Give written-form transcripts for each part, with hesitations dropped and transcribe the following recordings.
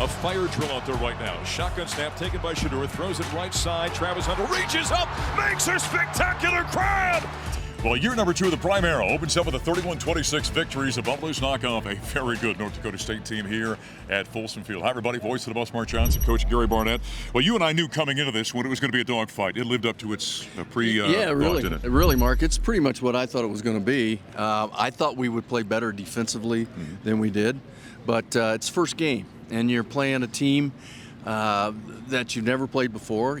fire drill out there right now. Shotgun snap taken by Shedeur, throws it right side. Travis Hunter reaches up, makes a spectacular grab. Well, year number 2 of the Primera opens up with a 31-26 victory as the Buffaloes knock off a very good North Dakota State team here at Folsom Field. Hi, everybody. Voice of the Buffs, Mark Johnson, Coach Gary Barnett. Well, you and I knew coming into this when it was going to be a dogfight. It lived up to its yeah, really, didn't it? Really, Mark. It's pretty much what I thought it was going to be. I thought we would play better defensively than we did, but it's first game, and you're playing a team that you've never played before.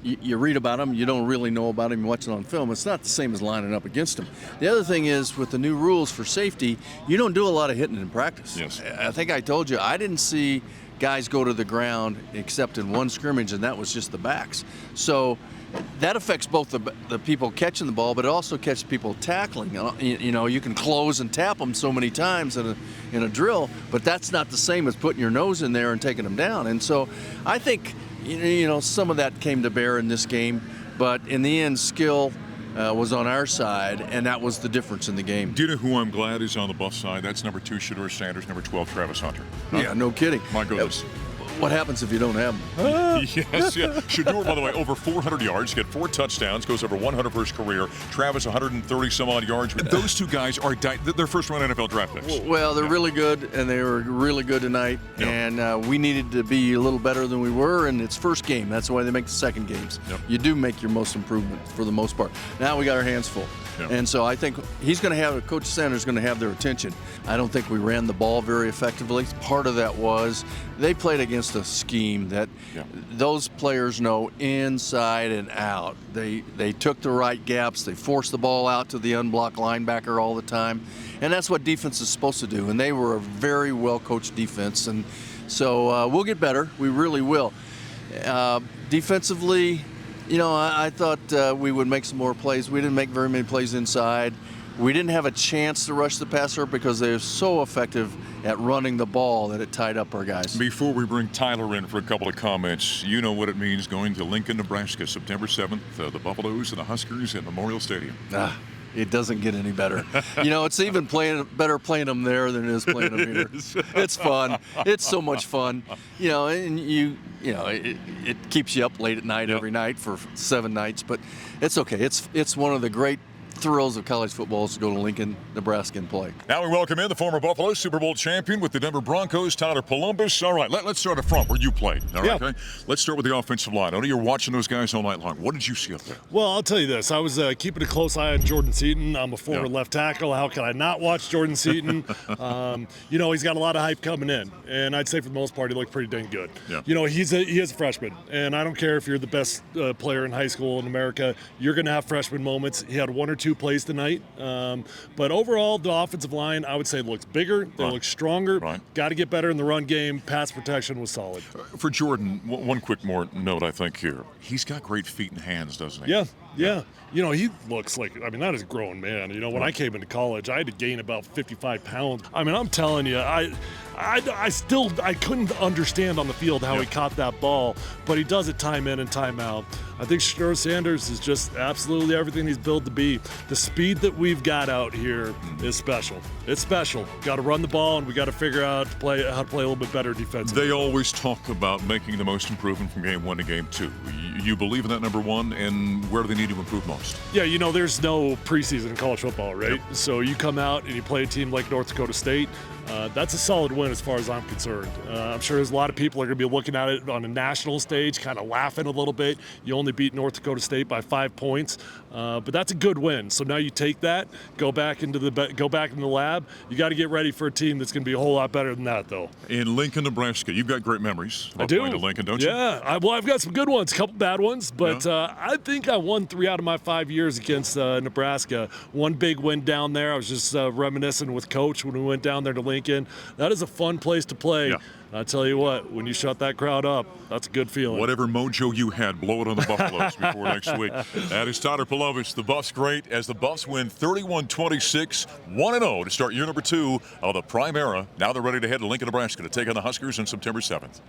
You read about them, you don't really know about them, you watch it on film. It's not the same as lining up against them. The other thing is, with the new rules for safety, you don't do a lot of hitting in practice. Yes. I think I told you, I didn't see guys go to the ground except in one scrimmage, and that was just the backs. So that affects both the people catching the ball, but it also catches people tackling. You know, you can close and tap them so many times in a drill, but that's not the same as putting your nose in there and taking them down. And so I think, you know, some of that came to bear in this game, but in the end, skill was on our side, and that was the difference in the game. Do you know who I'm glad is on the Buff side? That's number 2, Shedeur Sanders, number 12, Travis Hunter. Yeah, no kidding. My goodness. What happens if you don't have them? Yes, yeah. Shedeur, by the way, over 400 yards, get 4 touchdowns, goes over 100 for his career. Travis, 130 some odd yards. Those two guys are their first round NFL draft picks. Well, they're really good, and they were really good tonight. Yep. And we needed to be a little better than we were, and it's first game. That's why they make the second games. Yep. You do make your most improvement for the most part. Now we got our hands full. Yep. And so I think Coach Sanders is going to have their attention. I don't think we ran the ball very effectively. Part of that was they played against a scheme that those players know inside and out. They took the right gaps. They forced the ball out to the unblocked linebacker all the time. And that's what defense is supposed to do. And they were a very well-coached defense. And so we'll get better. We really will. Defensively, you know, I thought we would make some more plays. We didn't make very many plays inside. We didn't have a chance to rush the passer because they're so effective at running the ball that it tied up our guys. Before we bring Tyler in for a couple of comments, you know what it means going to Lincoln, Nebraska, September 7th, the Buffaloes and the Huskers at Memorial Stadium. It doesn't get any better. You know, it's even better playing them there than it is playing them here. It's fun. It's so much fun. You know, and it keeps you up late at night every night for 7 nights, but it's okay. It's one of the great thrills of college football is to go to Lincoln, Nebraska and play. Now we welcome in the former Buffalo Super Bowl champion with the Denver Broncos, Tyler Polumbus. All right, let's start up front where you played. All right, okay? Let's start with the offensive line. I know you're watching those guys all night long. What did you see up there? Well, I'll tell you this. I was keeping a close eye on Jordan Seaton. I'm a former left tackle. How can I not watch Jordan Seaton? You know, he's got a lot of hype coming in, and I'd say for the most part he looked pretty dang good. Yeah. You know, he is a freshman, and I don't care if you're the best player in high school in America, you're going to have freshman moments. He had 1 or 2 plays tonight. But overall, the offensive line, I would say, looks bigger. They look stronger. Got to get better in the run game. Pass protection was solid. For Jordan, one quick more note, I think, here. He's got great feet and hands, doesn't he? Yeah. You know, he looks like, I mean, that is a grown man. You know, when I came into college, I had to gain about 55 pounds. I mean, I'm telling you, I couldn't understand on the field how he caught that ball, but he does it time in and time out. I think Shedeur Sanders is just absolutely everything he's built to be. The speed that we've got out here is special. It's special. Got to run the ball, and we got to figure out how to play a little bit better defensively. They always talk about making the most improvement from game 1 to game 2. You believe in that, number 1, and where do they need to improve most? Yeah, you know, there's no preseason in college football, right? So you come out and you play a team like North Dakota State. That's a solid win as far as I'm concerned. I'm sure there's a lot of people are going to be looking at it on a national stage, kind of laughing a little bit. You only beat North Dakota State by 5 points, but that's a good win. So now you take that, go back in the lab. You got to get ready for a team that's going to be a whole lot better than that, though. In Lincoln, Nebraska, you've got great memories. I do. Going to Lincoln, don't you? Yeah, I've got some good ones, a couple bad ones, but I think I won 3 out of my 5 years against Nebraska. One big win down there. I was just reminiscing with Coach when we went down there to Lincoln. That is a fun place to play. I tell you what, when you shut that crowd up, that's a good feeling. Whatever mojo you had, blow it on the Buffaloes before next week. That is Tyler Polumbus, the Buffs great, as the Buffs win 31-26, 1-0 to start year number 2 of the Primera. Now they're ready to head to Lincoln, Nebraska to take on the Huskers on September 7th.